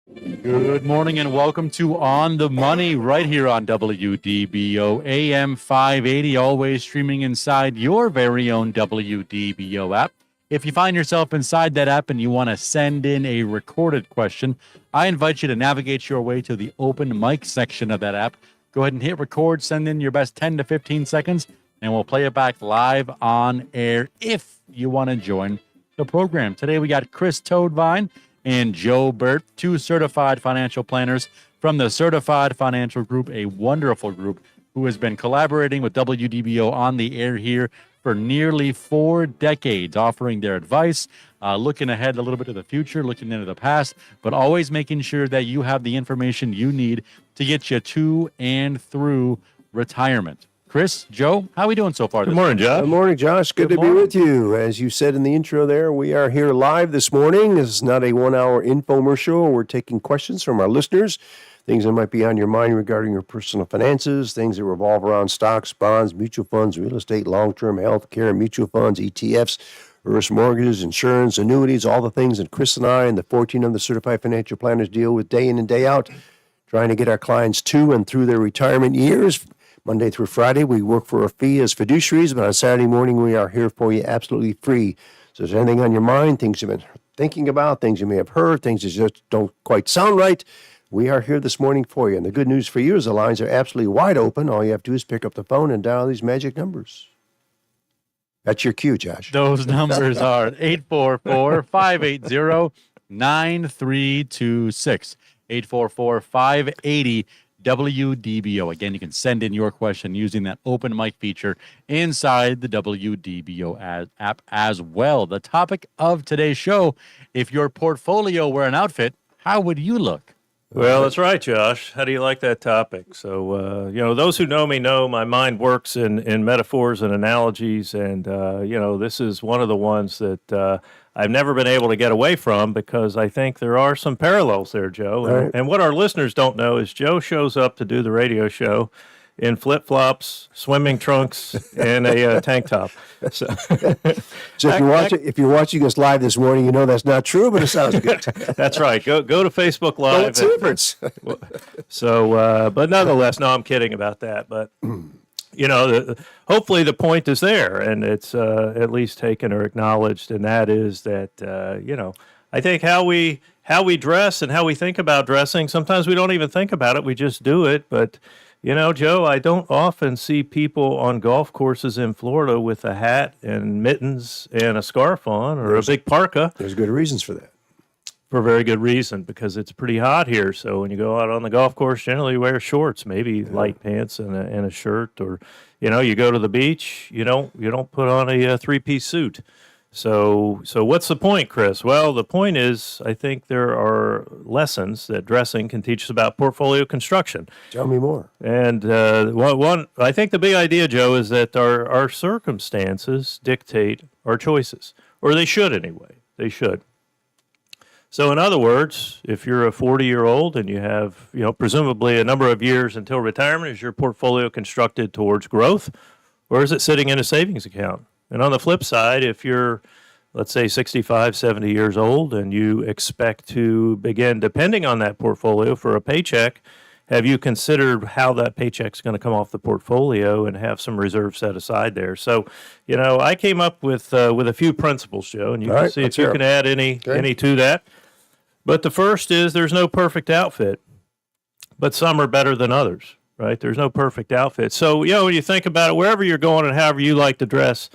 Good morning and welcome to On the Money right here on WDBO AM 580, always streaming inside your very own WDBO app. If you find yourself inside that app and you want to send in a recorded question, I invite you to navigate your way to the open mic section of that app. Go ahead and hit record, send in your best 10 to 15 seconds, and we'll play it back live on air if you want to join the program. Today we got Chris Toadvine and Joe Bert, two certified financial planners from the Certified Financial Group, a wonderful group who has been collaborating with WDBO on the air here for nearly 4 decades, offering their advice, looking ahead a little bit to the future, looking into the past, but always making sure that you have the information you need to get you to and through retirement. Chris, Joe, how are we doing so far? Good morning, Josh. Good morning, Josh. Good to be with you. As you said in the intro there, we are here live this morning. This is not a 1-hour infomercial. We're taking questions from our listeners, things that might be on your mind regarding your personal finances, things that revolve around stocks, bonds, mutual funds, real estate, long-term health care, mutual funds, ETFs, reverse mortgages, insurance, annuities, all the things that Chris and I and the 14 other certified financial planners deal with day in and day out, trying to get our clients to and through their retirement years. Monday through Friday, we work for a fee as fiduciaries, but on Saturday morning, we are here for you absolutely free. So if there's anything on your mind, things you've been thinking about, things you may have heard, things that just don't quite sound right, we are here this morning for you. And the good news for you is the lines are absolutely wide open. All you have to do is pick up the phone and dial these magic numbers. That's your cue, Josh. Those numbers are 844-580-9326, 844-580 WDBO. Again, you can send in your question using that open mic feature inside the WDBO app as well. The topic of today's show, if your portfolio were an outfit, how would you look? Well, that's right, Josh. How do you like that topic? So, those who know me know my mind works in metaphors and analogies. And, this is one of the ones that I've never been able to get away from because I think there are some parallels there, Joe. Right. And what our listeners don't know is Joe shows up to do the radio show in flip-flops, swimming trunks, and a tank top. So if you're watching us live this morning, you know that's not true, but it sounds good. That's right. Go to Facebook Live. Well, what's the difference? So, but nonetheless, no, I'm kidding about that. But hopefully the point is there, and it's at least taken or acknowledged, and that is that I think how we dress and how we think about dressing. Sometimes we don't even think about it; we just do it. But Joe, I don't often see people on golf courses in Florida with a hat and mittens and a scarf on or a big parka. There's good reasons for that. For a very good reason, because it's pretty hot here. So when you go out on the golf course, generally you wear shorts, maybe light pants and a shirt, or you go to the beach, you don't put on a three-piece suit. So what's the point, Chris? Well, the point is, I think there are lessons that dressing can teach us about portfolio construction. Tell me more. And I think the big idea, Joe, is that our circumstances dictate our choices, or they should anyway. They should. So in other words, if you're a 40-year-old and you have, presumably a number of years until retirement, is your portfolio constructed towards growth, or is it sitting in a savings account? And on the flip side, if you're, let's say, 65, 70 years old and you expect to begin depending on that portfolio for a paycheck, have you considered how that paycheck's going to come off the portfolio and have some reserves set aside there? So, I came up with a few principles, Joe, and you can see if you can add any to that. But the first is there's no perfect outfit, but some are better than others, right? There's no perfect outfit. So, when you think about it, wherever you're going and however you like to dress,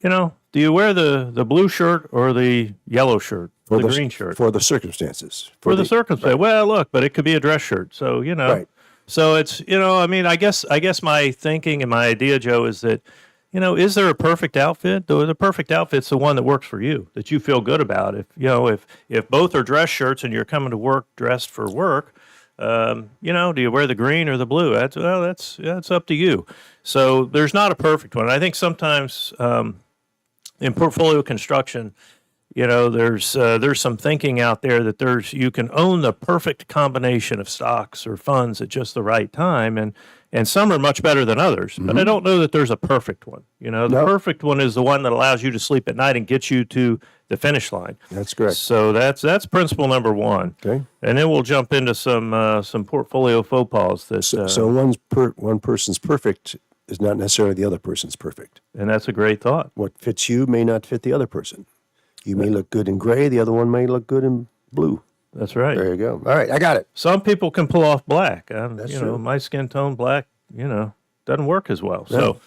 do you wear the blue shirt or the yellow shirt or the green shirt? For the circumstances. For the circumstances. Right. Well, look, but it could be a dress shirt. So, Right. So it's, I guess my thinking and my idea, Joe, is that, is there a perfect outfit? The perfect outfit's the one that works for you, that you feel good about. If both are dress shirts and you're coming to work dressed for work, do you wear the green or the blue? That's up to you. So there's not a perfect one. I think sometimes in portfolio construction, there's some thinking out there that you can own the perfect combination of stocks or funds at just the right time, and some are much better than others. Mm-hmm. But I don't know that there's a perfect one. The perfect one is the one that allows you to sleep at night and gets you to the finish line. That's correct. So that's principle number one. Okay. And then we'll jump into some portfolio faux pas that So one person's perfect is not necessarily the other person's perfect. and that's a great thought. What fits you may not fit the other person. You may look good in gray, the other one may look good in blue. That's right. There you go. All right, I got it. Some people can pull off black. That's you true. know, my skin tone black, doesn't work as well. No.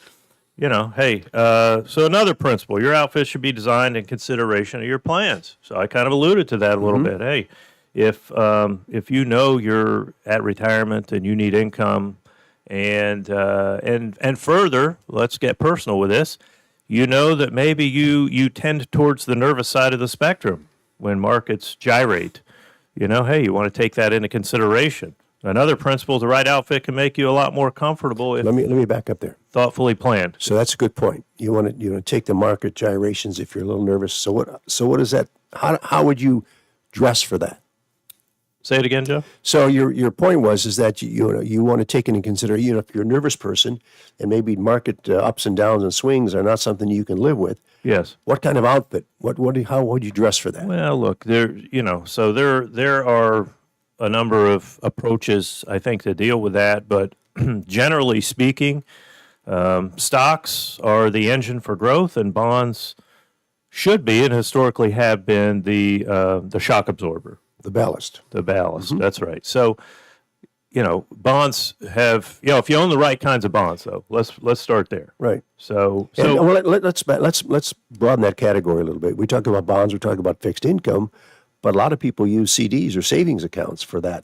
So, hey, so another principle, your outfit should be designed in consideration of your plans. So I kind of alluded to that a little bit. Hey, if you're at retirement and you need income and further, let's get personal with this. That maybe you tend towards the nervous side of the spectrum when markets gyrate. Hey, you want to take that into consideration. Another principle, the right outfit can make you a lot more comfortable if Let me back up there. thoughtfully planned. So that's a good point. You want to take the market gyrations if you're a little nervous. So what is that? How would you dress for that? Say it again, Joe. So your point is that you want to take into consideration, if you're a nervous person and maybe market ups and downs and swings are not something you can live with. Yes. What kind of outfit? How would you dress for that? Well, look, so there are a number of approaches, I think, to deal with that. But generally speaking, stocks are the engine for growth, and bonds should be and historically have been the shock absorber. The ballast. The ballast. That's right. So, bonds have, if you own the right kinds of bonds, though, let's start there. Right. So well, let's broaden that category a little bit. We talk about bonds, we talk about fixed income, but a lot of people use CDs or savings accounts for that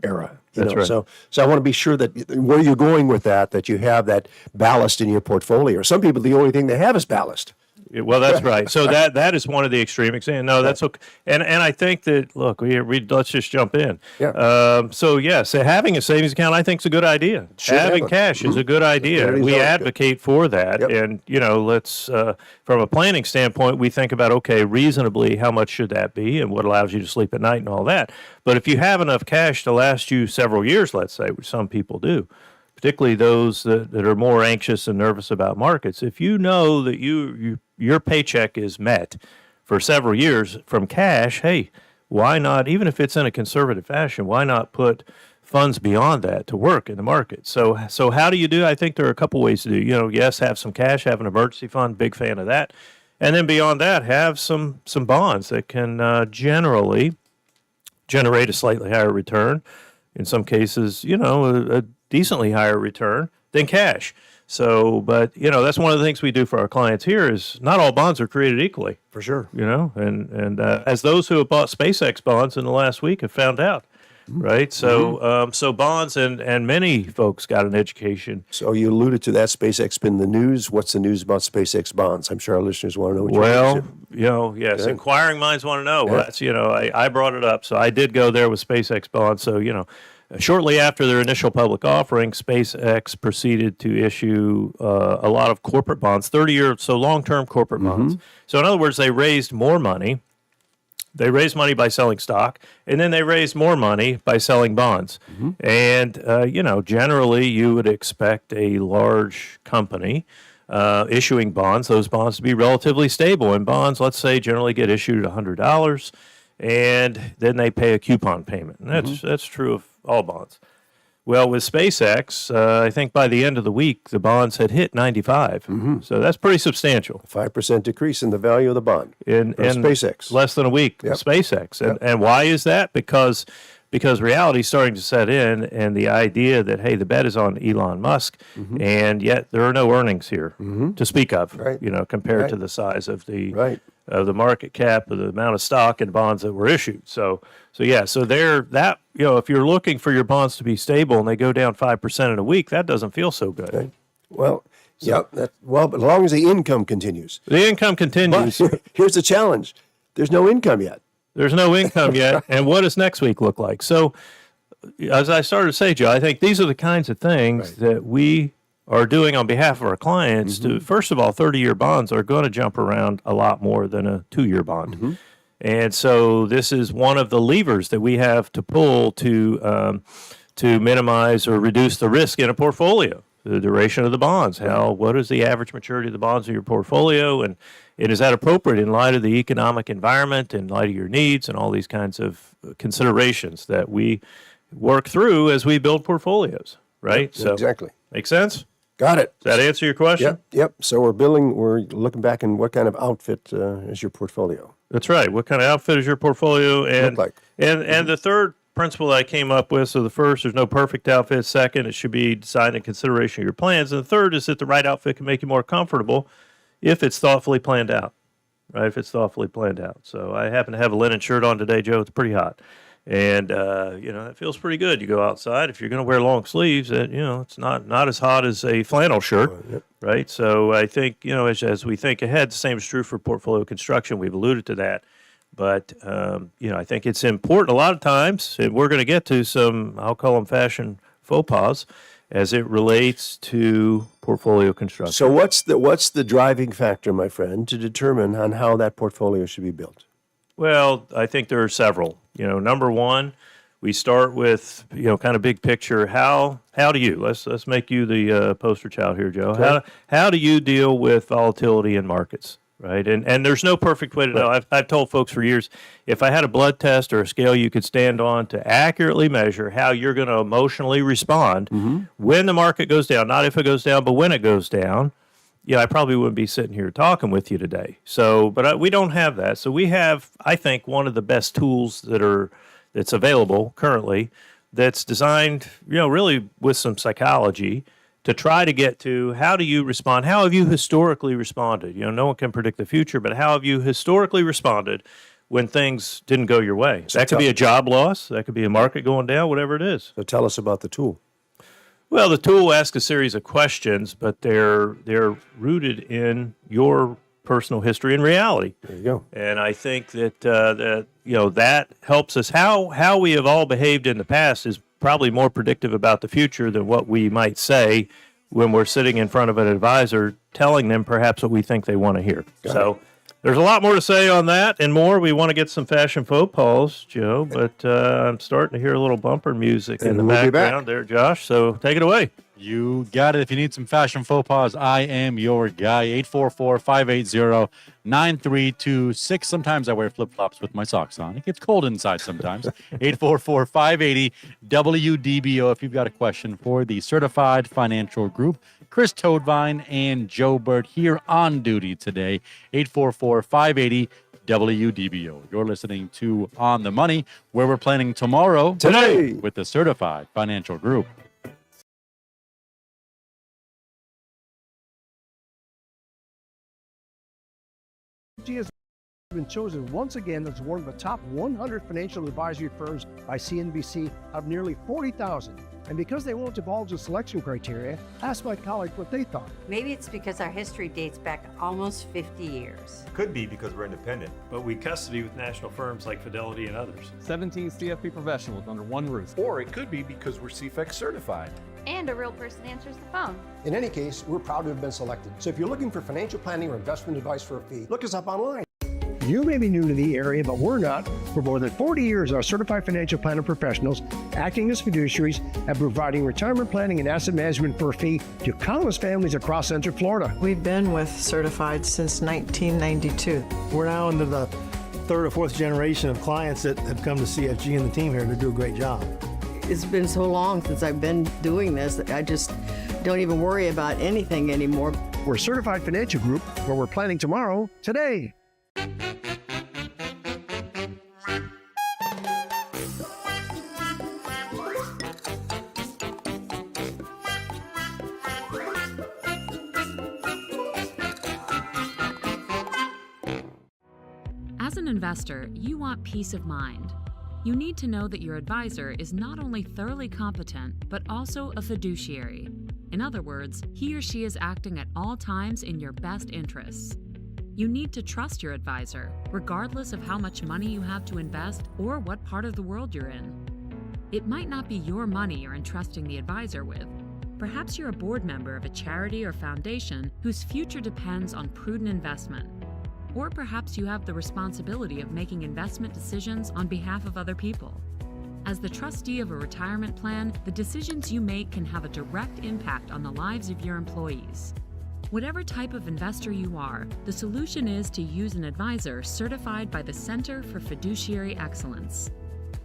era. That's right. So I want to be sure that where you're going with that you have that ballast in your portfolio. Some people, the only thing they have is ballast. Well, that's right. So that is one of the extreme examples. No, that's okay. And I think that, look, let's just jump in. Yeah. So having a savings account, I think, is a good idea. Having cash is a good idea. We advocate for that. Yep. And, let's, from a planning standpoint, we think about, okay, reasonably, how much should that be and what allows you to sleep at night and all that. But if you have enough cash to last you several years, let's say, which some people do, particularly those that are more anxious and nervous about markets, if you know that your paycheck is met for several years from cash, hey, why not, even if it's in a conservative fashion, why not put funds beyond that to work in the market? So how do you do? I think there are a couple ways to do. Yes, have some cash, have an emergency fund, big fan of that. And then beyond that, have some bonds that can generally generate a slightly higher return. In some cases, a decently higher return than cash. So, but that's one of the things we do for our clients here is not all bonds are created equally. For sure. And as those who have bought SpaceX bonds in the last week have found out, right? So, so bonds and many folks got an education. So you alluded to that. SpaceX been in the news. What's the news about SpaceX bonds? I'm sure our listeners want to know what yes, Okay. inquiring minds want to know. Well, Yeah. that's, I brought it up. So I did go there with SpaceX bonds. So, shortly after their initial public offering, SpaceX proceeded to issue a lot of corporate bonds, 30-year, so long-term corporate bonds. So in other words, they raised more money. They raised money by selling stock, and then they raised more money by selling bonds. And, generally you would expect a large company issuing bonds, those bonds to be relatively stable. And bonds, let's say, generally get issued at $100, and then they pay a coupon payment. And that's true of all bonds. Well, with SpaceX, I think by the end of the week, the bonds had hit 95. So that's pretty substantial. 5% decrease in the value of the bond. In SpaceX. less than a week, Yep. SpaceX. And why is that? Because reality is starting to set in, and the idea that, hey, the bet is on Elon Musk, and yet there are no earnings here to speak of, Right. compared to the size of the Right. the market cap, of the amount of stock and bonds that were issued. So there, that, if you're looking for your bonds to be stable and they go down 5% in a week, that doesn't feel so good. Okay. Well, but as long as the income continues. The income continues. But here's the challenge. There's no income yet. There's no income yet. And what does next week look like? So, as I started to say, Joe, I think these are the kinds of things that we are doing on behalf of our clients. To, first of all, 30-year bonds are going to jump around a lot more than a 2-year bond. And so this is one of the levers that we have to pull to minimize or reduce the risk in a portfolio. The duration of the bonds, what is the average maturity of the bonds in your portfolio, And is that appropriate in light of the economic environment, in light of your needs, and all these kinds of considerations that we work through as we build portfolios, right? Yep, exactly. Make sense? Got it. Does that answer your question? Yep. So we're looking back in what kind of outfit is your portfolio? That's right. What kind of outfit is your portfolio? And Look like. and the third principle that I came up with, so the first, there's no perfect outfit. Second, it should be designed in consideration of your plans. And the third is that the right outfit can make you more comfortable if it's thoughtfully planned out, right? If it's thoughtfully planned out. So I happen to have a linen shirt on today, Joe. It's pretty hot. And, it feels pretty good. You go outside. If you're going to wear long sleeves, it's not as hot as a flannel shirt, right? So I think, as we think ahead, the same is true for portfolio construction. We've alluded to that. But, I think it's important a lot of times, and we're going to get to some, I'll call them fashion faux pas, as it relates to portfolio construction. So what's the driving factor, my friend, to determine on how that portfolio should be built? Well, I think there are several. Number one, we start with, kind of big picture. How do you, let's make you the poster child here, Joe. Okay. How do you deal with volatility in markets? Right. And there's no perfect way to know. I've told folks for years, if I had a blood test or a scale you could stand on to accurately measure how you're going to emotionally respond when the market goes down, not if it goes down, but when it goes down, I probably wouldn't be sitting here talking with you today. So, but we don't have that. So we have, I think, one of the best tools that's available currently that's designed, really with some psychology to try to get to how do you respond? How have you historically responded? No one can predict the future, but how have you historically responded when things didn't go your way? So that could be a job loss. That could be a market going down, whatever it is. So tell us about the tool. Well, the tool asks a series of questions, but they're rooted in your personal history and reality. There you go. And I think that that helps us. How we have all behaved in the past is probably more predictive about the future than what we might say when we're sitting in front of an advisor telling them perhaps what we think they want to hear. So there's a lot more to say on that and more. We want to get some fashion faux pas, Joe, but I'm starting to hear a little bumper music in the background there, Josh. So take it away. You got it. If you need some fashion faux pas, I am your guy. 844-580-9326. Sometimes I wear flip-flops with my socks on. It gets cold inside sometimes. 844-580-WDBO if you've got a question for the Certified Financial Group. Chris Toadvine and Joe Bert here on duty today. 844-580-WDBO. You're listening to On the Money, where we're planning tomorrow Today with the Certified Financial Group. Has been chosen once again as one of the top 100 financial advisory firms by CNBC out of nearly 40,000. And because they won't divulge the selection criteria, asked my colleagues what they thought. Maybe it's because our history dates back almost 50 years. Could be because we're independent. But we custody with national firms like Fidelity and others. 17 CFP professionals under one roof. Or it could be because we're CFEX certified. And a real person answers the phone. In any case, we're proud to have been selected. So if you're looking for financial planning or investment advice for a fee, look us up online. You may be new to the area, but we're not. For more than 40 years, our certified financial planner professionals, acting as fiduciaries and providing retirement planning and asset management for a fee to countless families across Central Florida. We've been with Certified since 1992. We're now into the third or fourth generation of clients that have come to CFG and the team here to do a great job. It's been so long since I've been doing this that I just don't even worry about anything anymore. We're Certified Financial Group, where we're planning tomorrow, today. As an investor, you want peace of mind. You need to know that your advisor is not only thoroughly competent, but also a fiduciary. In other words, he or she is acting at all times in your best interests. You need to trust your advisor, regardless of how much money you have to invest or what part of the world you're in. It might not be your money you're entrusting the advisor with. Perhaps you're a board member of a charity or foundation whose future depends on prudent investment. Or perhaps you have the responsibility of making investment decisions on behalf of other people. As the trustee of a retirement plan, the decisions you make can have a direct impact on the lives of your employees. Whatever type of investor you are, the solution is to use an advisor certified by the Center for Fiduciary Excellence.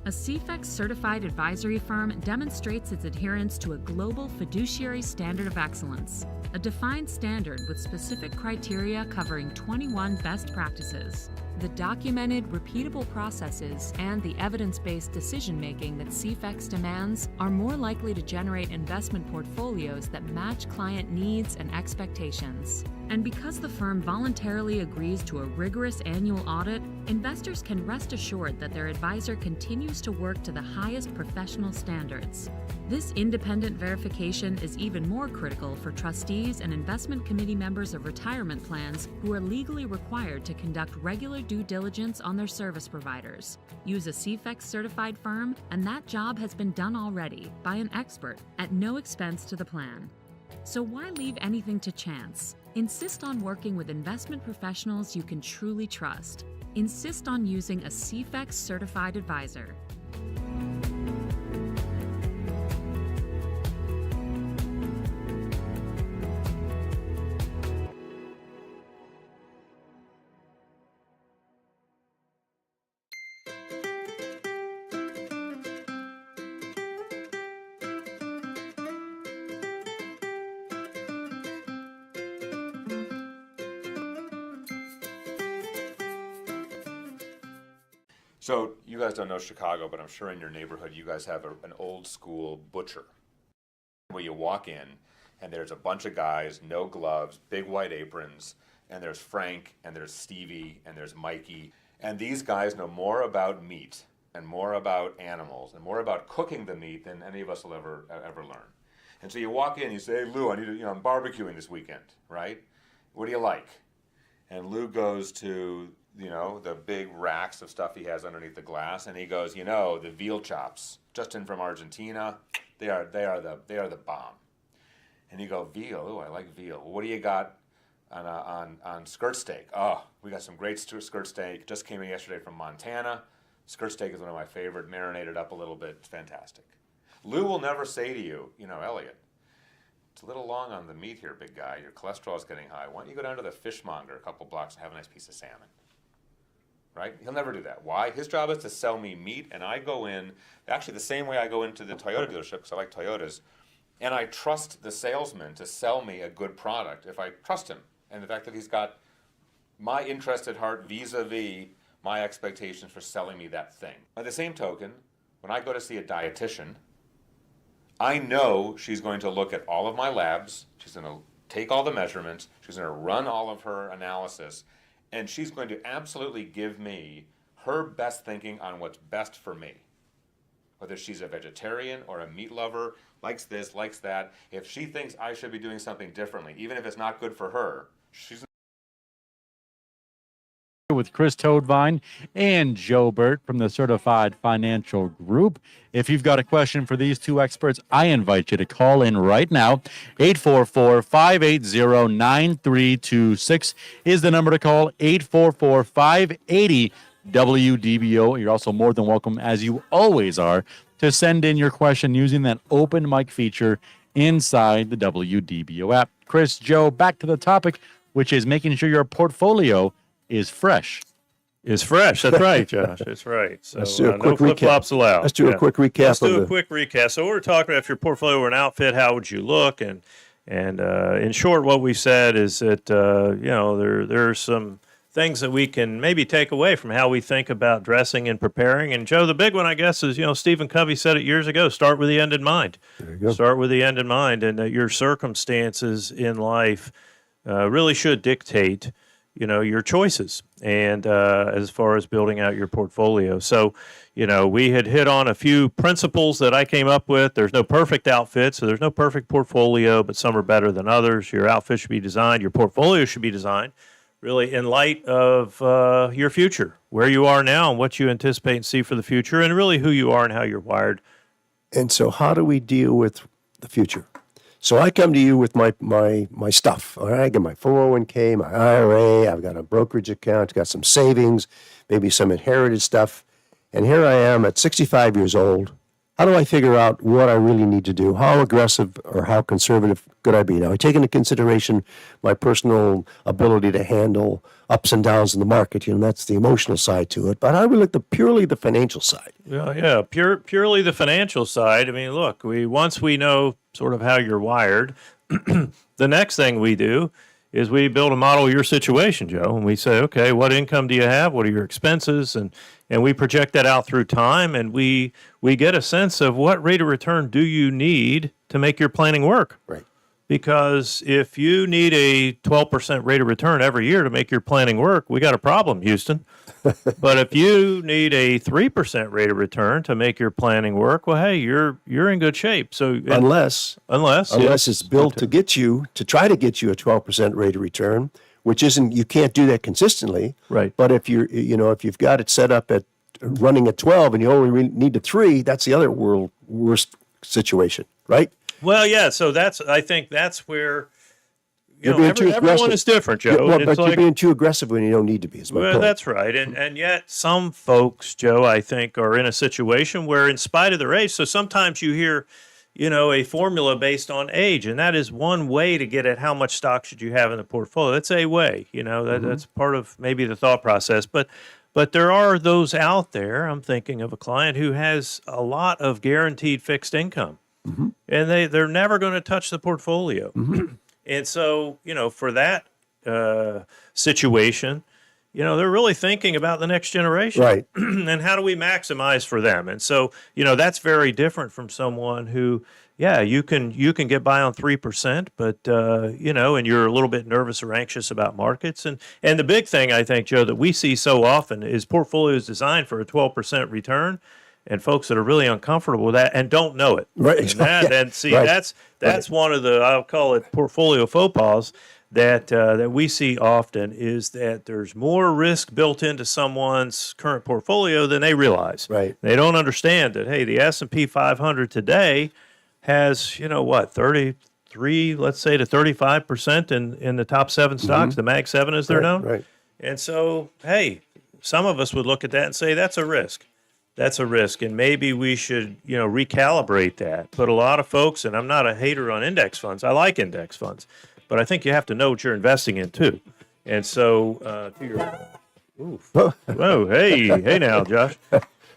A CFEX certified advisory firm demonstrates its adherence to a global fiduciary standard of excellence, a defined standard with specific criteria covering 21 best practices. The documented, repeatable processes and the evidence-based decision-making that CFEX demands are more likely to generate investment portfolios that match client needs and expectations. And because the firm voluntarily agrees to a rigorous annual audit, investors can rest assured that their advisor continues to work to the highest professional standards. This independent verification is even more critical for trustees and investment committee members of retirement plans who are legally required to conduct regular due diligence on their service providers. Use a CFEX certified firm, and that job has been done already by an expert at no expense to the plan. So why leave anything to chance? Insist on working with investment professionals you can truly trust. Insist on using a CFEX certified advisor. So you guys don't know Chicago, but I'm sure in your neighborhood you guys have an old school butcher where you walk in and there's a bunch of guys, no gloves, big white aprons, and there's Frank and there's Stevie and there's Mikey. And these guys know more about meat and more about animals and more about cooking the meat than any of us will ever learn. And so you walk in and you say, hey, Lou, I need to, I'm barbecuing this weekend, right? What do you like? And Lou goes to the big racks of stuff he has underneath the glass, and he goes, the veal chops, just in from Argentina, they are the bomb. And you go, veal, oh, I like veal. Well, what do you got on skirt steak? Oh, we got some great skirt steak, just came in yesterday from Montana. Skirt steak is one of my favorite, marinated up a little bit, it's fantastic. Lou will never say to you, Elliot, it's a little long on the meat here, big guy, your cholesterol is getting high. Why don't you go down to the fishmonger a couple blocks and have a nice piece of salmon? Right? He'll never do that. Why? His job is to sell me meat, and I go in, actually the same way I go into the Toyota dealership, because I like Toyotas, and I trust the salesman to sell me a good product if I trust him. And the fact that he's got my interest at heart vis-a-vis my expectations for selling me that thing. By the same token, when I go to see a dietitian, I know she's going to look at all of my labs, she's going to take all the measurements, she's going to run all of her analysis, and she's going to absolutely give me her best thinking on what's best for me. Whether she's a vegetarian or a meat lover, likes this, likes that. If she thinks I should be doing something differently, even if it's not good for her, she's with Chris Toadvine and Joe Bert from the Certified Financial Group. If you've got a question for these two experts, I invite you to call in right now. 844-580-9326 is the number to call. 844-580-WDBO. You're also more than welcome, as you always are, to send in your question using that open mic feature inside the WDBO app. Chris, Joe, back to the topic, which is making sure your portfolio is fresh. Is fresh. That's right, Josh. That's right. So Let's do a quick no flip-flops allowed. Let's do a quick recap. Let's do a quick recap. So we're talking about if your portfolio were an outfit, how would you look? And in short, what we said is that there are some things that we can maybe take away from how we think about dressing and preparing. And Joe, the big one, I guess, is Stephen Covey said it years ago: start with the end in mind. There you go. Start with the end in mind, and that your circumstances in life really should dictate your choices and as far as building out your portfolio. So, we had hit on a few principles that I came up with. There's no perfect outfit, so there's no perfect portfolio, but some are better than others. Your outfit should be designed, your portfolio should be designed really in light of your future, where you are now and what you anticipate and see for the future, and really who you are and how you're wired. And so how do we deal with the future? So I come to you with my stuff. All right, I got my 401k, my IRA, I've got a brokerage account, got some savings, maybe some inherited stuff. And here I am at 65 years old. how do I figure out what I really need to do? How aggressive or how conservative could I be? Now, I take into consideration my personal ability to handle ups and downs in the market. That's the emotional side to it. But how do we look at purely the financial side? Yeah, purely the financial side. I mean, look, once we know sort of how you're wired, the next thing we do is we build a model of your situation, Joe, and we say, okay, what income do you have? What are your expenses? And we project that out through time, and we get a sense of what rate of return do you need to make your planning work. Right. Because if you need a 12% rate of return every year to make your planning work, we got a problem, Houston. But if you need a 3% rate of return to make your planning work, well, hey, you're in good shape. So Unless yes. it's built to try to get you a 12% rate of return, which isn't, you can't do that consistently. Right. But if if you've got it set up at running at 12 and you only need a 3, that's the other worst situation, right? Well, yeah. So I think that's where too everyone is different, Joe. Yeah, but you're being too aggressive when you don't need to be. Well, that's right. And yet some folks, Joe, I think are in a situation where in spite of their age, so sometimes you hear, a formula based on age, and that is one way to get at how much stock should you have in the portfolio. That's a way, that's part of maybe the thought process. But there are those out there. I'm thinking of a client who has a lot of guaranteed fixed income. Mm-hmm. And they're never going to touch the portfolio. Mm-hmm. And so, for that situation, they're really thinking about the next generation. Right. And how do we maximize for them? And so, that's very different from someone who, you can get by on 3%, but, and you're a little bit nervous or anxious about markets. And the big thing, I think, Joe, that we see so often is portfolios designed for a 12% return. And folks that are really uncomfortable with that and don't know it. Right. That's one of the, I'll call it portfolio faux pas that we see often, is that there's more risk built into someone's current portfolio than they realize. Right. They don't understand that, hey, the S&P 500 today has, 33, let's say to 35% in the top 7 stocks, the Mag 7 as they're known. Right. And so, hey, some of us would look at that and say, that's a risk. That's a risk, and maybe we should, recalibrate that. But a lot of folks, and I'm not a hater on index funds. I like index funds, but I think you have to know what you're investing in too. And so, hey now, Josh.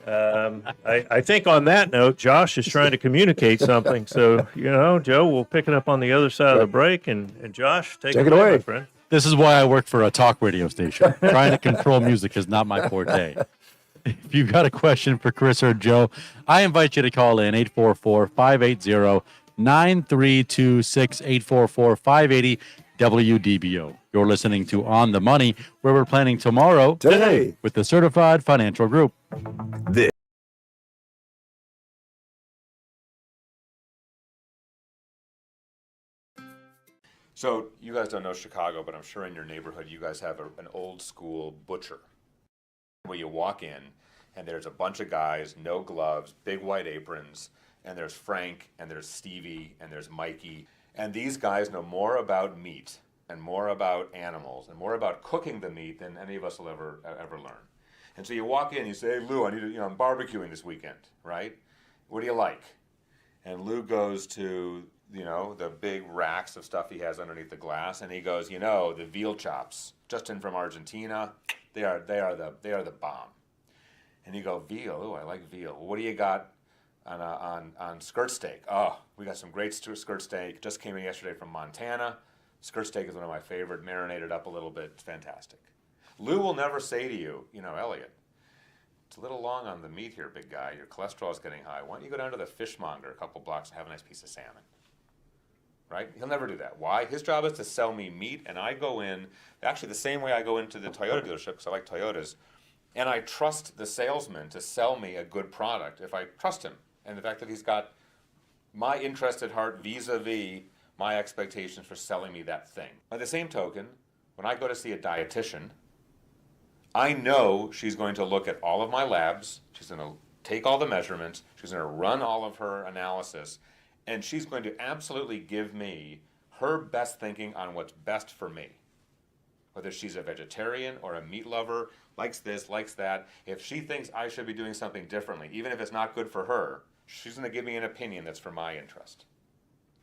I think on that note, Josh is trying to communicate something. So, Joe, we'll pick it up on the other side of the break, and Josh, take it away, my friend. This is why I work for a talk radio station. Trying to control music is not my forte. If you've got a question for Chris or Joe, I invite you to call in 844-580-9326, 844-580-WDBO. You're listening to On the Money, where we're planning tomorrow Today with the Certified Financial Group. So you guys don't know Chicago, but I'm sure in your neighborhood you guys have an old school butcher where you walk in and there's a bunch of guys, no gloves, big white aprons, and there's Frank and there's Stevie and there's Mikey. And these guys know more about meat and more about animals and more about cooking the meat than any of us will ever learn. And so you walk in and you say, hey, Lou, I'm barbecuing this weekend, right? What do you like? And Lou goes to, the big racks of stuff he has underneath the glass, and he goes, the veal chops, just in from Argentina, they are the bomb. And you go, veal, oh, I like veal. Well, what do you got on skirt steak? Oh, we got some great skirt steak, just came in yesterday from Montana. Skirt steak is one of my favorite, marinated up a little bit, it's fantastic. Lou will never say to you, Elliot, it's a little long on the meat here, big guy. Your cholesterol is getting high. Why don't you go down to the fishmonger a couple blocks and have a nice piece of salmon? Right? He'll never do that. Why? His job is to sell me meat, and I go in, actually the same way I go into the Toyota dealership, because I like Toyotas, and I trust the salesman to sell me a good product if I trust him. And the fact that he's got my interest at heart vis-a-vis my expectations for selling me that thing. By the same token, when I go to see a dietitian, I know she's going to look at all of my labs, she's going to take all the measurements, she's going to run all of her analysis, and she's going to absolutely give me her best thinking on what's best for me. Whether she's a vegetarian or a meat lover, likes this, likes that, if she thinks I should be doing something differently, even if it's not good for her, She's going to give me an opinion that's for my interest.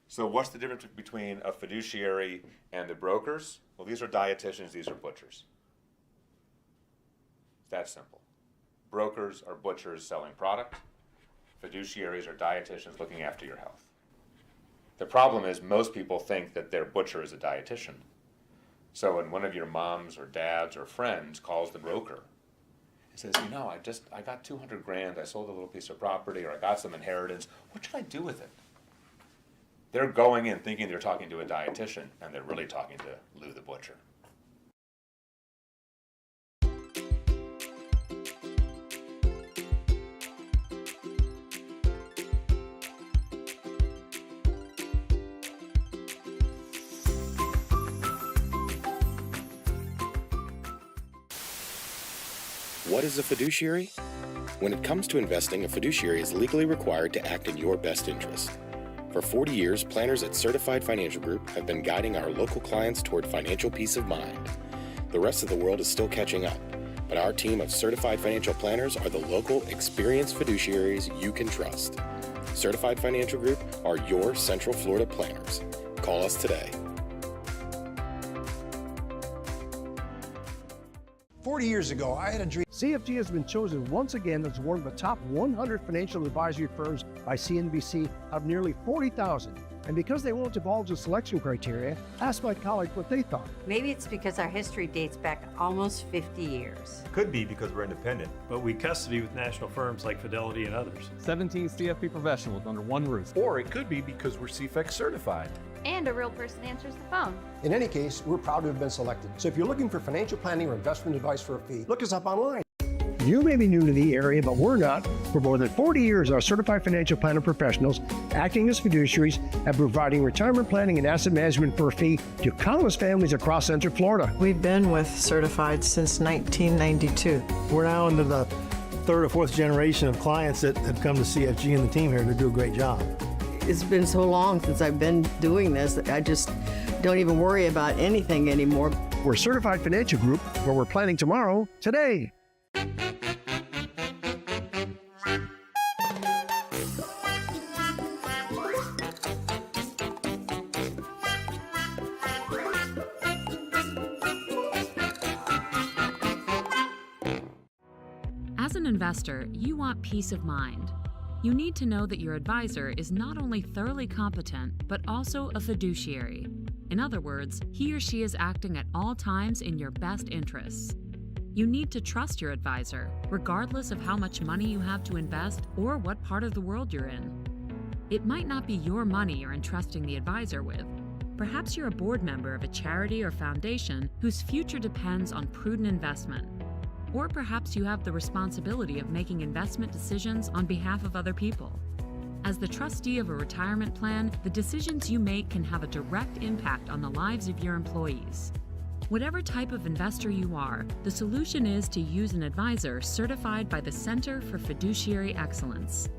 So what's the difference between a fiduciary and the brokers? Well, these are dietitians, these are butchers. It's that simple. Brokers are butchers selling product. Fiduciaries are dietitians looking after your health. The problem is most people think that their butcher is a dietitian. So when one of your moms or dads or friends calls the broker and says, you know, I got 200 grand, I sold a little piece of property, or I got some inheritance, what should I do with it? They're going in thinking they're talking to a dietitian, and they're really talking to Lou the butcher. What is a fiduciary? When it comes to investing, a fiduciary is legally required to act in your best interest. For 40 years, planners at Certified Financial Group have been guiding our local clients toward financial peace of mind. The rest of the world is still catching up, but our team of certified financial planners are the local, experienced fiduciaries you can trust. Certified Financial Group are your Central Florida planners. Call us today. 40 years ago, I had a dream. CFG has been chosen once again as one of the top 100 financial advisory firms by CNBC out of nearly 40,000. And because they won't divulge the selection criteria, asked my colleagues what they thought. Maybe it's because our history dates back almost 50 years. Could be because we're independent. But we custody with national firms like Fidelity and others. 17 CFP professionals under one roof. Or it could be because we're CFEX certified. And a real person answers the phone. In any case, we're proud to have been selected. So if you're looking for financial planning or investment advice for a fee, look us up online. You may be new to the area, but we're not. For more than 40 years, our certified financial planner professionals, acting as fiduciaries, have providing retirement planning and asset management for a fee to countless families across Central Florida. We've been with Certified since 1992. We're now into the third or fourth generation of clients that have come to CFG and the team here to do a great job. It's been so long since I've been doing this that I just don't even worry about anything anymore. We're Certified Financial Group, where we're planning tomorrow, today. As an investor, you want peace of mind. You need to know that your advisor is not only thoroughly competent, but also a fiduciary. In other words, he or she is acting at all times in your best interests. You need to trust your advisor, regardless of how much money you have to invest or what part of the world you're in. It might not be your money you're entrusting the advisor with. Perhaps you're a board member of a charity or foundation whose future depends on prudent investment. Or perhaps you have the responsibility of making investment decisions on behalf of other people. As the trustee of a retirement plan, the decisions you make can have a direct impact on the lives of your employees. Whatever type of investor you are, the solution is to use an advisor certified by the Center for Fiduciary Excellence.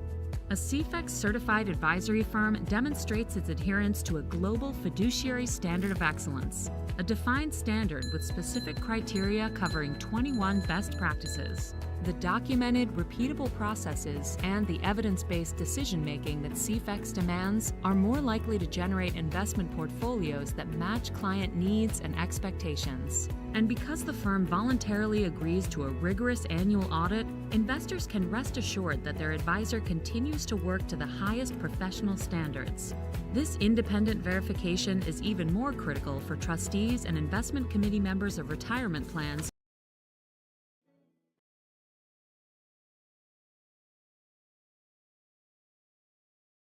A CFEX certified advisory firm demonstrates its adherence to a global fiduciary standard of excellence, a defined standard with specific criteria covering 21 best practices. The documented, repeatable processes and the evidence-based decision-making that CFEX demands are more likely to generate investment portfolios that match client needs and expectations. And because the firm voluntarily agrees to a rigorous annual audit, investors can rest assured that their advisor continues to work to the highest professional standards. This independent verification is even more critical for trustees and investment committee members of retirement plans.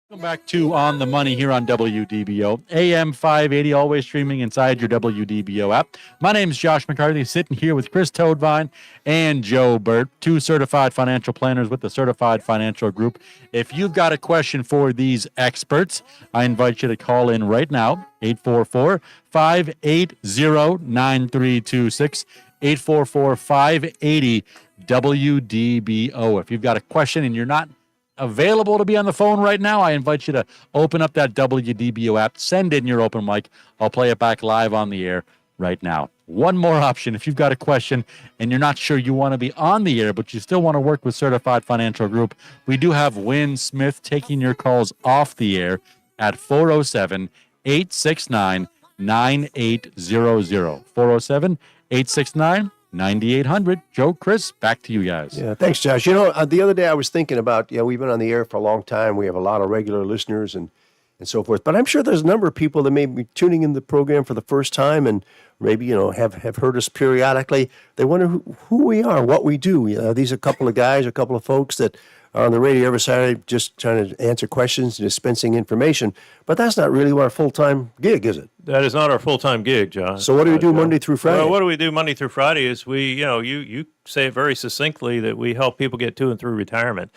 Welcome back to On the Money here on WDBO. AM 580, always streaming inside your WDBO app. My name is Josh McCarthy, sitting here with Chris Toadvine and Joe Bert, two certified financial planners with the Certified Financial Group. If you've got a question for these experts, I invite you to call in right now, 844-580-9326, 844-580-WDBO. If you've got a question and you're not available to be on the phone right now, I invite you to open up that WDBO app, send in your open mic. I'll play it back live on the air right now. One more option. If you've got a question and you're not sure you want to be on the air, but you still want to work with Certified Financial Group, we do have Wynn Smith taking your calls off the air at 407-869-9800. 407-869-9800. Joe, Chris, back to you guys. Yeah, thanks, Josh. The other day I was thinking about, we've been on the air for a long time. We have a lot of regular listeners and so forth. But I'm sure there's a number of people that may be tuning in the program for the first time and maybe, have heard us periodically. They wonder who we are, what we do. These are a couple of guys, a couple of folks that are on the radio every Saturday just trying to answer questions and dispensing information. But that's not really our full-time gig, is it? That is not our full-time gig, John. So what do we do Monday through Friday? Well, what do we do Monday through Friday is you say it very succinctly that we help people get to and through retirement.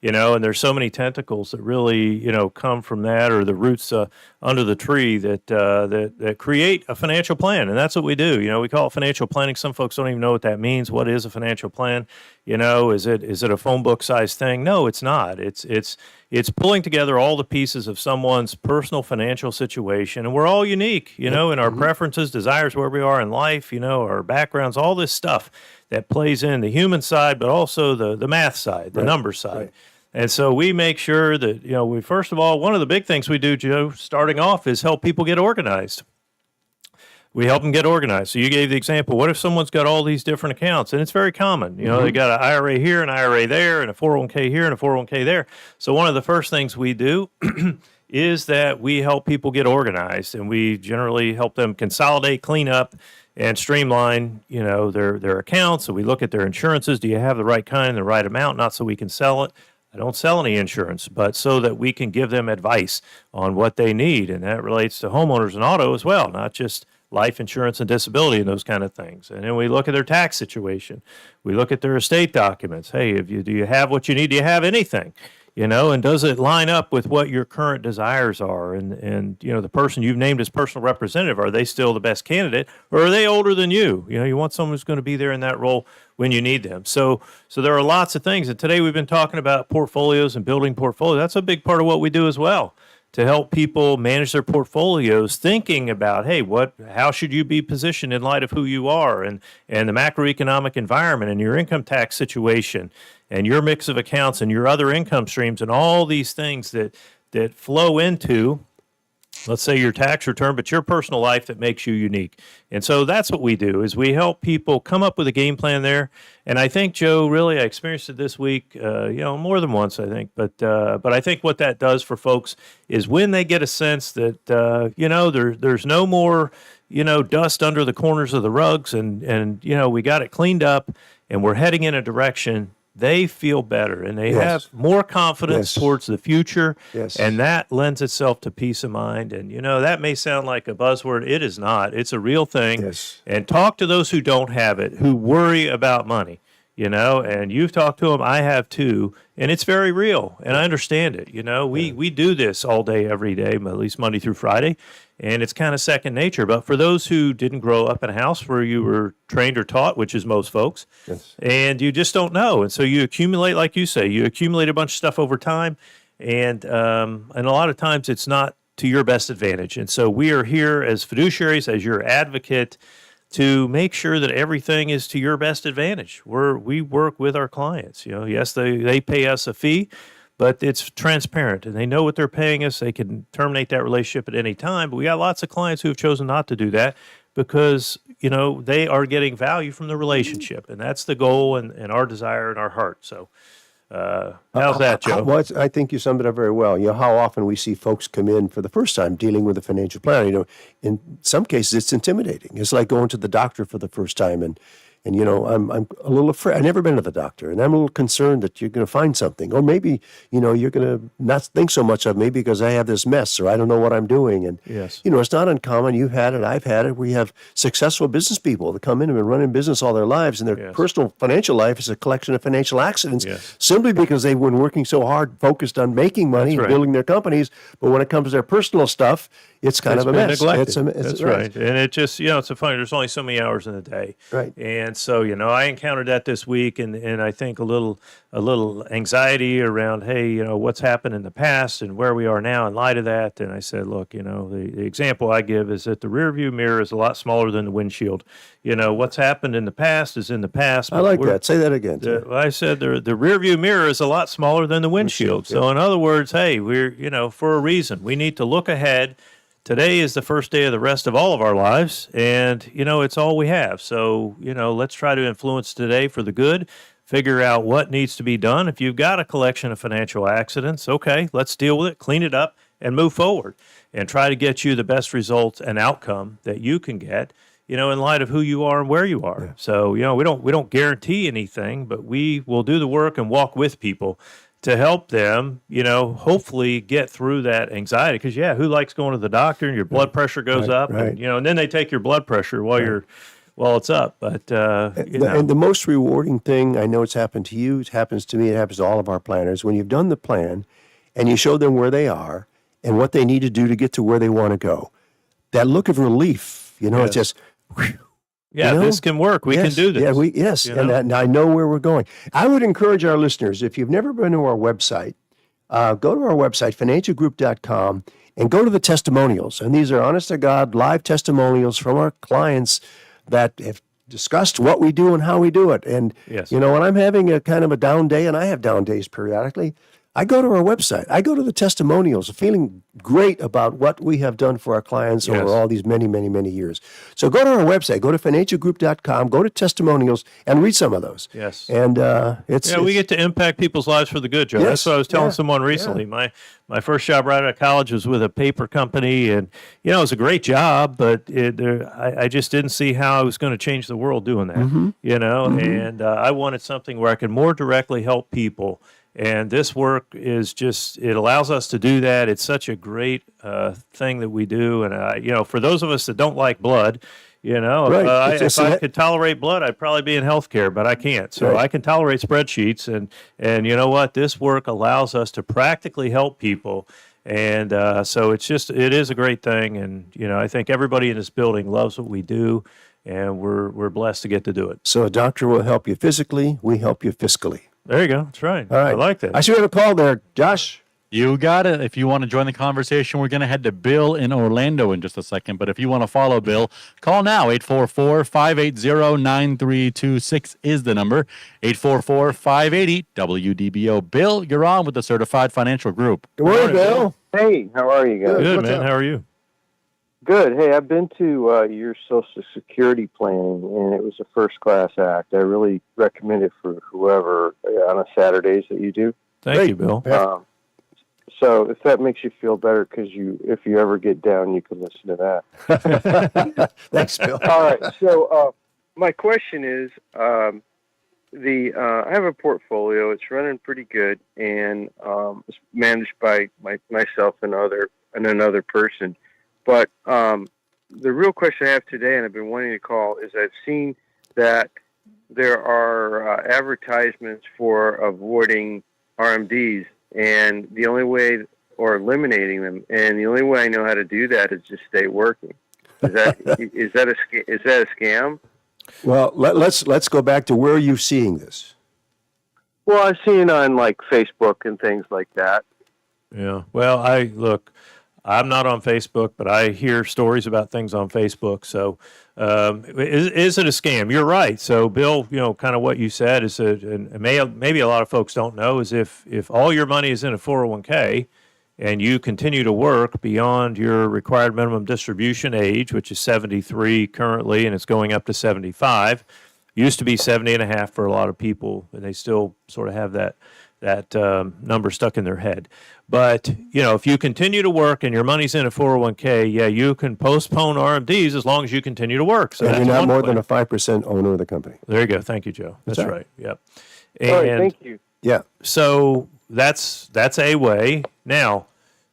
And there's so many tentacles that really, come from that, or the roots under the tree that create a financial plan. And that's what we do. We call it financial planning. Some folks don't even know what that means. What is a financial plan? Is it a phone book size thing? No, it's not. It's pulling together all the pieces of someone's personal financial situation. And we're all unique, in our preferences, desires, where we are in life, our backgrounds, all this stuff that plays in the human side, but also the math side, the number side. Right. And so we make sure that, we first of all, one of the big things we do, Joe, starting off, is help people get organized. We help them get organized. So you gave the example. What if someone's got all these different accounts? And it's very common. They got an IRA here, an IRA there, and a 401k here, and a 401k there. So one of the first things we do is that we help people get organized, and we generally help them consolidate, clean up, and streamline, their accounts. So we look at their insurances. Do you have the right kind, the right amount? Not so we can sell it. I don't sell any insurance, but so that we can give them advice on what they need. And that relates to homeowners and auto as well, not just life insurance and disability and those kind of things. And then we look at their tax situation. We look at their estate documents. Hey, do you have what you need? Do you have anything? And does it line up with what your current desires are? And the person you've named as personal representative, are they still the best candidate, or are they older than you? You want someone who's going to be there in that role when you need them. So there are lots of things. And today we've been talking about portfolios and building portfolios. That's a big part of what we do as well, to help people manage their portfolios, thinking about, hey, how should you be positioned in light of who you are and the macroeconomic environment and your income tax situation and your mix of accounts and your other income streams and all these things that flow into, let's say, your tax return, but your personal life that makes you unique. And so that's what we do, is we help people come up with a game plan there. And I think, Joe, really, I experienced it this week, more than once, I think. But I think what that does for folks is when they get a sense that, there's no more, dust under the corners of the rugs and we got it cleaned up and we're heading in a direction, they feel better and they have more confidence towards the future. Yes. And that lends itself to peace of mind. And, that may sound like a buzzword. It is not. It's a real thing. Yes. And talk to those who don't have it, who worry about money, and you've talked to them. I have too. And it's very real. And I understand it. We do this all day, every day, at least Monday through Friday. And it's kind of second nature. But for those who didn't grow up in a house where you were trained or taught, which is most folks, and you just don't know. And so you accumulate, like you say, you accumulate a bunch of stuff over time. And a lot of times it's not to your best advantage. And so we are here as fiduciaries, as your advocate, to make sure that everything is to your best advantage. We work with our clients. Yes, they pay us a fee, but it's transparent and they know what they're paying us. They can terminate that relationship at any time. But we got lots of clients who have chosen not to do that because, they are getting value from the relationship. And that's the goal and our desire in our heart. So how's that, Joe? Well, I think you summed it up very well. How often we see folks come in for the first time dealing with a financial plan. In some cases, it's intimidating. It's like going to the doctor for the first time, and I'm a little afraid. I've never been to the doctor, and I'm a little concerned that you're going to find something, or maybe you're going to not think so much of me because I have this mess, or I don't know what I'm doing. And yes, it's not uncommon. You've had it, I've had it. We have successful business people that come in and have been running business all their lives, and their personal financial life is a collection of financial accidents, simply because they've been working so hard, focused on making money and building their companies. But when it comes to their personal stuff, it's kind of a mess. Neglected. That's right. And it just, it's a funny. There's only so many hours in the day, right? And And so, I encountered that this week, and I think a little anxiety around, hey, what's happened in the past and where we are now in light of that. And I said, look, the example I give is that the rearview mirror is a lot smaller than the windshield. What's happened in the past is in the past. I like that. Say that again. I said the rearview mirror is a lot smaller than the windshield. So in other words, hey, we're, for a reason, we need to look ahead. Today is the first day of the rest of all of our lives, and, it's all we have. So, let's try to influence today for the good, figure out what needs to be done. If you've got a collection of financial accidents, okay, let's deal with it, clean it up, and move forward, and try to get you the best results and outcome that you can get, in light of who you are and where you are. Yeah. So, we don't guarantee anything, but we will do the work and walk with people to help them, hopefully get through that anxiety. Because, who likes going to the doctor and your blood pressure goes up, and, and then they take your blood pressure while it's up. But, And the most rewarding thing, I know it's happened to you, it happens to me, it happens to all of our planners, when you've done the plan and you show them where they are and what they need to do to get to where they want to go. That look of relief, it's just... Yeah, this can work. We can do this. Yes, and I know where we're going. I would encourage our listeners, if you've never been to our website, go to our website, financialgroup.com, and go to the testimonials. And these are honest-to-God live testimonials from our clients that have discussed what we do and how we do it. And, when I'm having a kind of a down day, and I have down days periodically, I go to our website. I go to the testimonials, feeling great about what we have done for our clients over all these many, many, many years. So go to our website, go to financialgroup.com, go to testimonials, and read some of those. Yes. And we get to impact people's lives for the good, Joe. That's what I was telling someone recently. My first job right out of college was with a paper company, and, it was a great job, but I just didn't see how I was going to change the world doing that, and I wanted something where I could more directly help people. And this work is it allows us to do that. It's such a great thing that we do. And, for those of us that don't like blood, if I could tolerate blood, I'd probably be in healthcare, but I can't. So I can tolerate spreadsheets. And you know what? This work allows us to practically help people. And so it is a great thing. And, I think everybody in this building loves what we do. And we're blessed to get to do it. So a doctor will help you physically. We help you fiscally. There you go. That's right. All right. I like that. I see we have a call there. Josh? You got it. If you want to join the conversation, we're going to head to Bill in Orlando in just a second. But if you want to follow Bill, call now. 844-580-9326 is the number. 844-580-WDBO. Bill, you're on with the Certified Financial Group. Good morning, Bill. Hey, how are you guys? Good, man. How are you? Good. Hey, I've been to your Social Security planning, and it was a first-class act. I really recommend it for whoever on a Saturdays that you do. Thank you, Bill. So if that makes you feel better, because if you ever get down, you can listen to that. Thanks, Bill. All right. So my question is, I have a portfolio. It's running pretty good, and it's managed by myself and another person. But the real question I have today, and I've been wanting to call, is I've seen that there are advertisements for avoiding RMDs, and the only way, or eliminating them, and the only way I know how to do that is just stay working. Is that a scam? Well, let's go back to where are you seeing this? Well, I've seen it on like Facebook and things like that. Yeah. Well, I'm not on Facebook, but I hear stories about things on Facebook. So is it a scam? You're right. So, Bill, kind of what you said is and maybe a lot of folks don't know, is if all your money is in a 401k and you continue to work beyond your required minimum distribution age, which is 73 currently, and it's going up to 75, used to be 70 and a half for a lot of people, and they still sort of have that number stuck in their head. But, if you continue to work and your money's in a 401k, you can postpone RMDs as long as you continue to work. So and you're not more than a 5% owner of the company. There you go. Thank you, Joe. That's right. Yep. All right, thank you. Yeah. So that's a way. Now,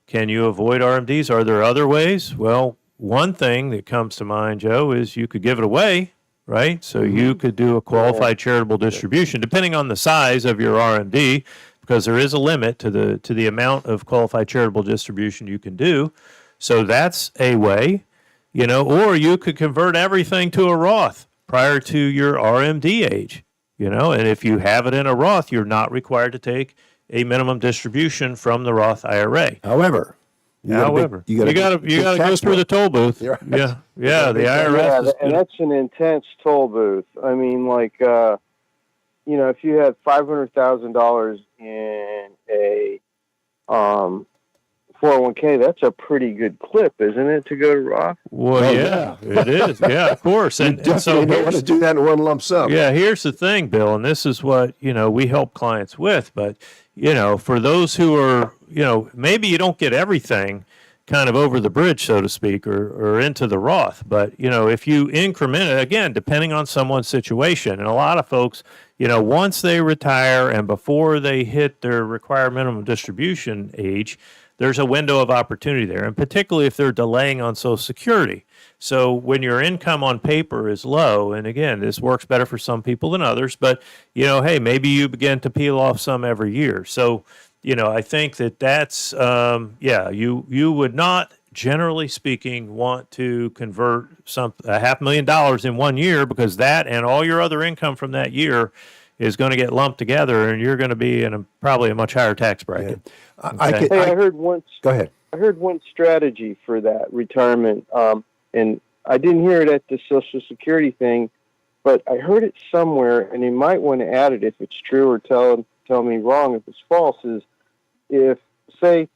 can you avoid RMDs? Are there other ways? Well, one thing that comes to mind, Joe, is you could give it away, right? So you could do a qualified charitable distribution, depending on the size of your RMD, because there is a limit to the amount of qualified charitable distribution you can do. So that's a way, or you could convert everything to a Roth. prior to your RMD age, and if you have it in a Roth, you're not required to take a minimum distribution from the Roth IRA. However, you got to go through the toll booth. Right. Yeah, the IRS. Yeah, and that's an intense toll booth. I mean, like, if you had $500,000 in a 401k, that's a pretty good clip, isn't it, to go to Roth? Well, yeah, it is. Yeah, of course. And so don't want to do that in one lump sum. Yeah, here's the thing, Bill, and this is what, we help clients with. But, for those who are, maybe you don't get everything kind of over the bridge, so to speak, or into the Roth. But, if you increment it, again, depending on someone's situation, and a lot of folks, once they retire and before they hit their required minimum distribution age, there's a window of opportunity there, and particularly if they're delaying on Social Security. So when your income on paper is low, and again, this works better for some people than others, but, hey, maybe you begin to peel off some every year. So, I think that's, you would not, generally speaking, want to convert $500,000 in 1 year, because that and all your other income from that year is going to get lumped together, and you're going to be in probably a much higher tax bracket. Yeah. I heard once. Go ahead. I heard one strategy for that retirement, and I didn't hear it at the Social Security thing, but I heard it somewhere, and you might want to add it if it's true, or tell me wrong if it's false. Is if, say,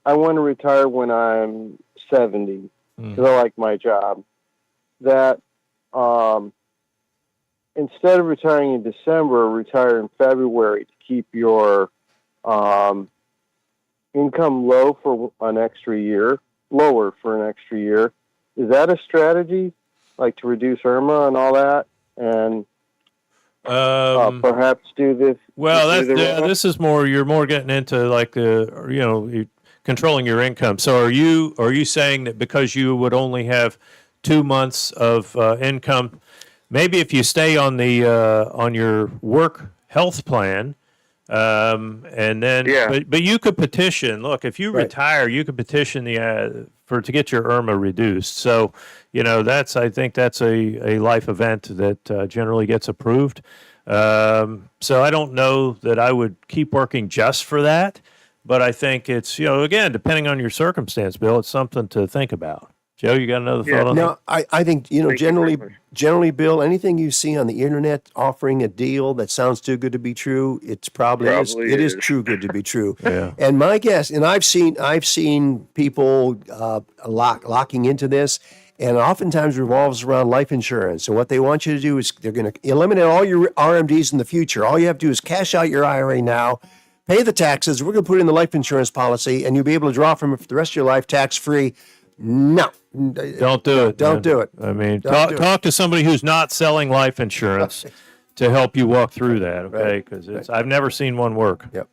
I want to retire when I'm 70 because I like my job, that instead of retiring in December, retire in February to keep your income lower for an extra year. Is that a strategy, like to reduce IRMA and all that, and perhaps do this? Well, this is more. You're more getting into like controlling your income. So are you saying that because you would only have 2 months of income, maybe if you stay on the on your work health plan, and then but you could petition. Look, if you retire, you could petition to get your IRMA reduced. So I think that's a life event that generally gets approved. So I don't know that I would keep working just for that, but I think it's again, depending on your circumstance, Bill, it's something to think about. Joe, you got another thought on that? No, I think, generally, Bill, anything you see on the internet offering a deal that sounds too good to be true, it's probably is too good to be true. Yeah. And my guess, and I've seen people locking into this, and oftentimes revolves around life insurance. And what they want you to do is they're going to eliminate all your RMDs in the future. All you have to do is cash out your IRA now, pay the taxes. We're going to put in the life insurance policy, and you'll be able to draw from it for the rest of your life tax-free. No. Don't do it. Don't do it. I mean, talk to somebody who's not selling life insurance to help you walk through that, okay? Because I've never seen one work. Yep.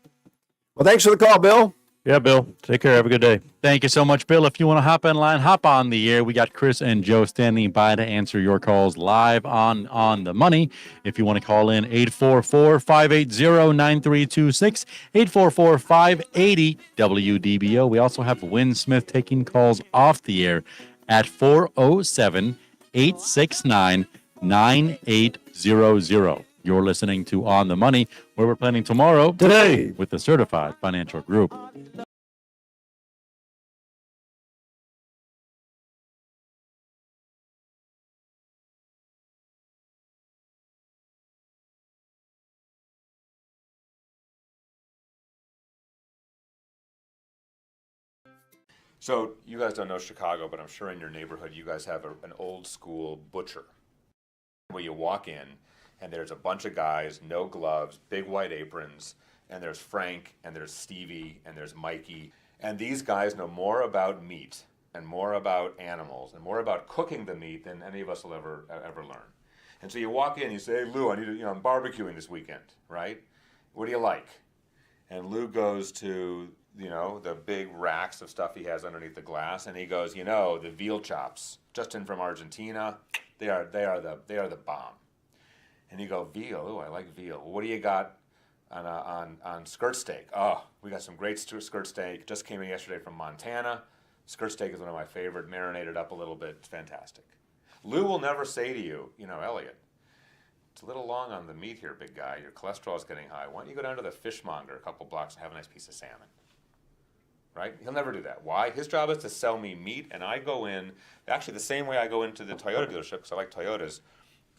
Well, thanks for the call, Bill. Yeah, Bill. Take care. Have a good day. Thank you so much, Bill. If you want to hop in line, hop on the air. We got Chris and Joe standing by to answer your calls live on the money. If you want to call in, 844-580-9326, 844-580-WDBO. We also have Win Smith taking calls off the air at 407-869-9800. You're listening to On the Money, where we're planning tomorrow today with the Certified Financial Group. So you guys don't know Chicago, but I'm sure in your neighborhood you guys have an old school butcher where you walk in and there's a bunch of guys, no gloves, big white aprons, and there's Frank and there's Stevie and there's Mikey. And these guys know more about meat and more about animals and more about cooking the meat than any of us will ever learn. And so you walk in, you say, "Hey, Lou, I need to, I'm barbecuing this weekend, right? What do you like?" And Lou goes to the big racks of stuff he has underneath the glass, and he goes, the veal chops, just in from Argentina, they are the bomb. And you go, veal? Oh, I like veal. Well, what do you got on skirt steak? Oh, we got some great skirt steak. Just came in yesterday from Montana. Skirt steak is one of my favorite, marinated up a little bit. It's fantastic. Lou will never say to you, Elliot, It's a little long on the meat here, big guy. Your cholesterol's getting high. Why don't you go down to the fishmonger a couple blocks and have a nice piece of salmon? Right? He'll never do that. Why? His job is to sell me meat, and I go in, actually the same way I go into the Toyota dealership, because I like Toyotas,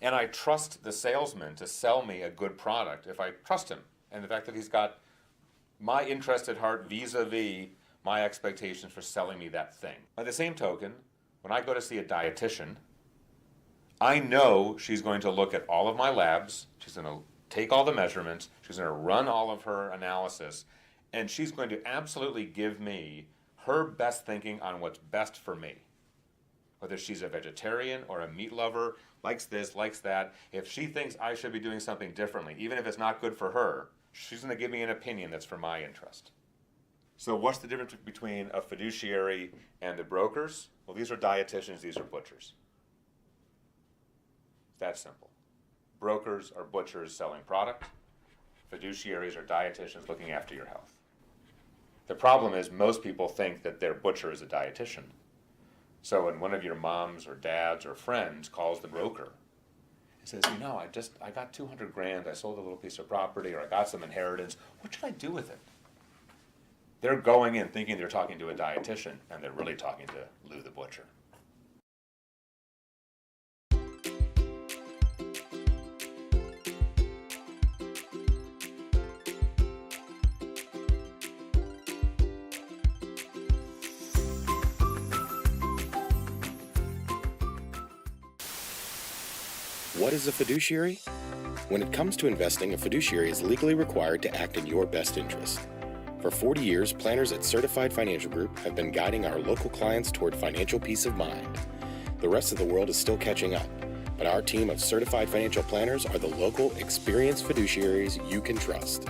and I trust the salesman to sell me a good product if I trust him. And the fact that he's got my interest at heart vis-a-vis my expectations for selling me that thing. By the same token, when I go to see a dietitian, I know she's going to look at all of my labs, she's going to take all the measurements, she's going to run all of her analysis, and she's going to absolutely give me her best thinking on what's best for me. Whether she's a vegetarian or a meat lover, likes this, likes that, if she thinks I should be doing something differently, even if it's not good for her, she's going to give me an opinion that's for my interest. So what's the difference between a fiduciary and the brokers? Well, these are dietitians, these are butchers. It's that simple. Brokers are butchers selling product. Fiduciaries are dietitians looking after your health. The problem is most people think that their butcher is a dietitian. So when one of your moms or dads or friends calls the broker and says, you know, I got 200 grand, I sold a little piece of property, or I got some inheritance, what should I do with it? They're going in thinking they're talking to a dietitian, and they're really talking to Lou the butcher. What is a fiduciary? When it comes to investing, a fiduciary is legally required to act in your best interest. For 40 years, planners at Certified Financial Group have been guiding our local clients toward financial peace of mind. The rest of the world is still catching up, but our team of certified financial planners are the local, experienced fiduciaries you can trust.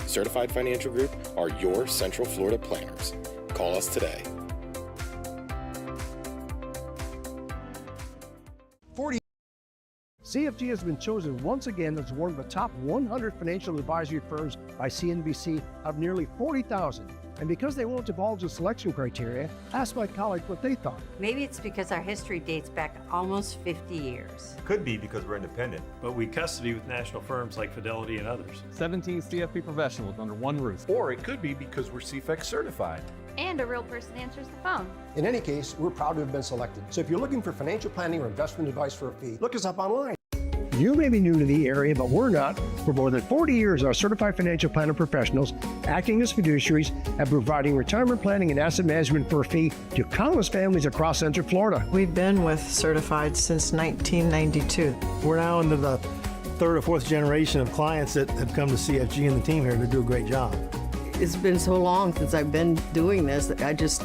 Certified Financial Group are your Central Florida planners. Call us today. 40. CFG has been chosen once again as one of the top 100 financial advisory firms by CNBC out of nearly 40,000. And because they won't divulge the selection criteria, asked my colleagues what they thought. Maybe it's because our history dates back almost 50 years. Could be because we're independent. But we custody with national firms like Fidelity and others. 17 CFP professionals under one roof. Or it could be because we're CFEX certified. And a real person answers the phone. In any case, we're proud to have been selected. So if you're looking for financial planning or investment advice for a fee, look us up online. You may be new to the area, but we're not. For more than 40 years, our certified financial planner professionals, acting as fiduciaries and providing retirement planning and asset management for a fee to countless families across Central Florida. We've been with Certified since 1992. We're now into the third or fourth generation of clients that have come to CFG and the team here to do a great job. It's been so long since I've been doing this that I just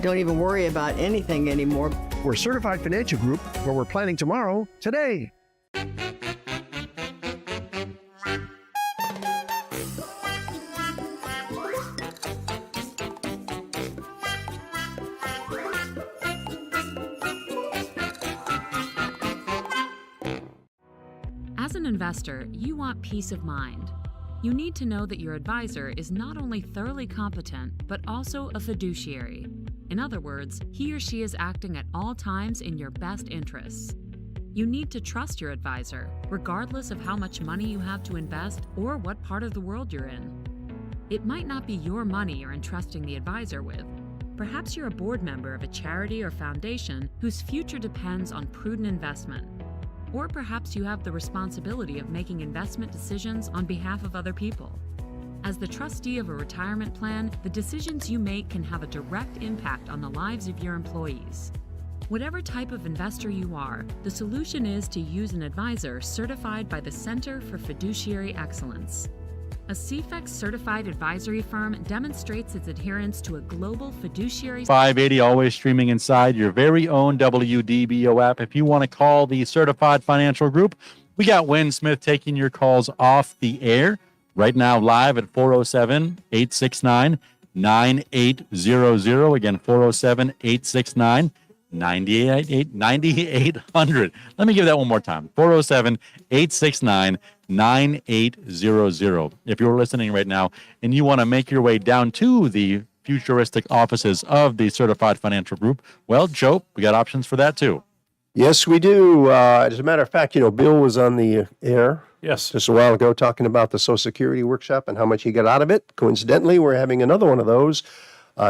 don't even worry about anything anymore. We're Certified Financial Group, where we're planning tomorrow, today. As an investor, you want peace of mind. You need to know that your advisor is not only thoroughly competent, but also a fiduciary. In other words, he or she is acting at all times in your best interests. You need to trust your advisor, regardless of how much money you have to invest or what part of the world you're in. It might not be your money you're entrusting the advisor with. Perhaps you're a board member of a charity or foundation whose future depends on prudent investment. Or perhaps you have the responsibility of making investment decisions on behalf of other people. As the trustee of a retirement plan, the decisions you make can have a direct impact on the lives of your employees. Whatever type of investor you are, the solution is to use an advisor certified by the Center for Fiduciary Excellence. A CFEX certified advisory firm demonstrates its adherence to a global fiduciary 580, always streaming inside your very own WDBO app. If you want to call the Certified Financial Group, we got Wynn Smith taking your calls off the air right now live at 407-869-9800. Again, 407-869-9800. 9800. Let me give that one more time. 407-869-9800. If you're listening right now and you want to make your way down to the futuristic offices of the Certified Financial Group, well, Joe, we got options for that too. Yes, we do. As a matter of fact, Bill was on the air Yes. just a while ago talking about the Social Security workshop and how much he got out of it. Coincidentally, we're having another one of those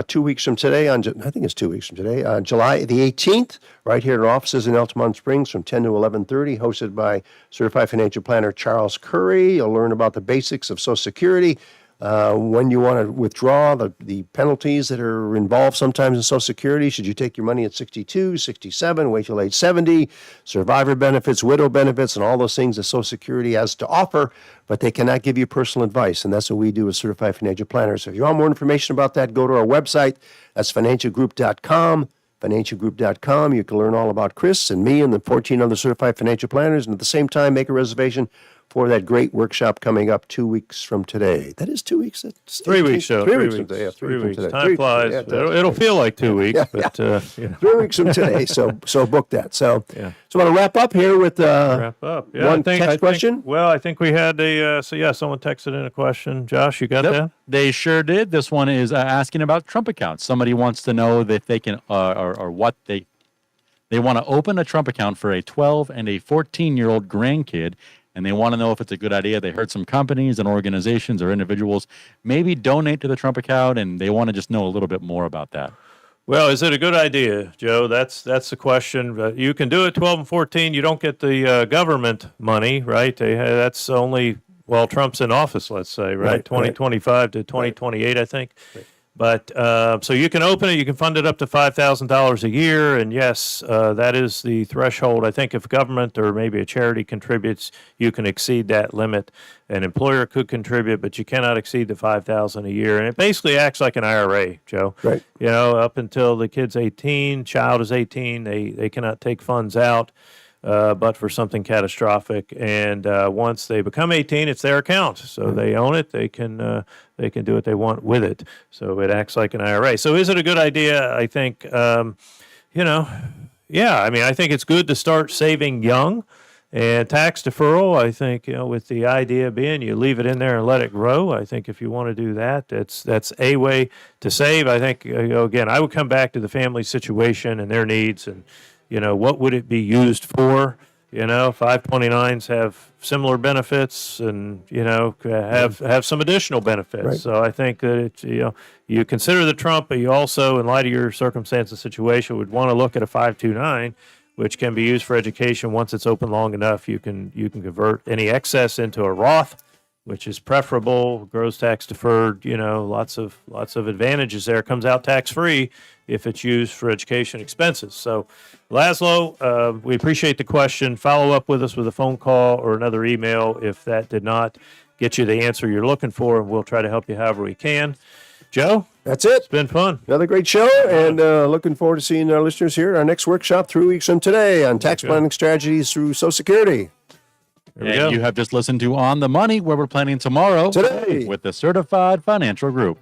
2 weeks from today, I think it's 2 weeks from today, on July the 18th, right here at our offices in Altamont Springs from 10 to 11:30, hosted by Certified Financial Planner Charles Curry. You'll learn about the basics of Social Security, when you want to withdraw, the penalties that are involved sometimes in Social Security. Should you take your money at 62, 67, wait till age 70, survivor benefits, widow benefits, and all those things that Social Security has to offer, but they cannot give you personal advice, and that's what we do as Certified Financial Planners. So if you want more information about that, go to our website. That's financialgroup.com. Financialgroup.com. You can learn all about Chris and me and the 14 other certified financial planners, and at the same time, make a reservation for that great workshop coming up 2 weeks from today. That is 2 weeks. 3 weeks, Joe. 3 weeks from today. Yeah, 3 weeks from today. Time flies. Yeah, It'll feel like 2 weeks, but 3 weeks from today. So book that. So Yeah. so I want to wrap up here with wrap up. Yeah, one text question. Well, I think we had someone texted in a question. Josh, you got that? They sure did. This one is asking about Trump accounts. Somebody wants to know that they can or what they want to open a Trump account for a 12 and a 14-year-old grandkid, and they want to know if it's a good idea. They heard some companies and organizations or individuals maybe donate to the Trump account, and they want to just know a little bit more about that. Well, is it a good idea, Joe? That's the question. You can do it 12 and 14. You don't get the government money, right? That's only while Trump's in office, let's say, right? 2025 to 2028, I think. Right. But so you can open it. You can fund it up to $5,000 a year. And yes, that is the threshold. I think if government or maybe a charity contributes, you can exceed that limit. An employer could contribute, but you cannot exceed the $5,000 a year. And it basically acts like an IRA, Joe. Right. Up until the kid's 18, child is 18, they cannot take funds out. But for something catastrophic, and once they become 18, it's their account, so they own it. They can do what they want with it. So it acts like an IRA. So is it a good idea? I think, yeah. I mean, I think it's good to start saving young, and tax deferral. I think with the idea being you leave it in there and let it grow. I think if you want to do that, that's a way to save. I think again, I would come back to the family situation and their needs and. What would it be used for? 529s have similar benefits and, have some additional benefits. Right. So I think that it's, you consider the Trump, but you also, in light of your circumstance and situation, would want to look at a 529, which can be used for education. Once it's open long enough, you can convert any excess into a Roth, which is preferable, grows tax deferred, lots of advantages there. Comes out tax free if it's used for education expenses. So, Laszlo, we appreciate the question. Follow up with us with a phone call or another email if that did not get you the answer you're looking for, and we'll try to help you however we can. Joe? That's it. It's been fun. Another great show, and looking forward to seeing our listeners here at our next workshop 3 weeks from today on tax planning strategies through Social Security. And you have just listened to On the Money, where we're planning tomorrow Today. with the Certified Financial Group.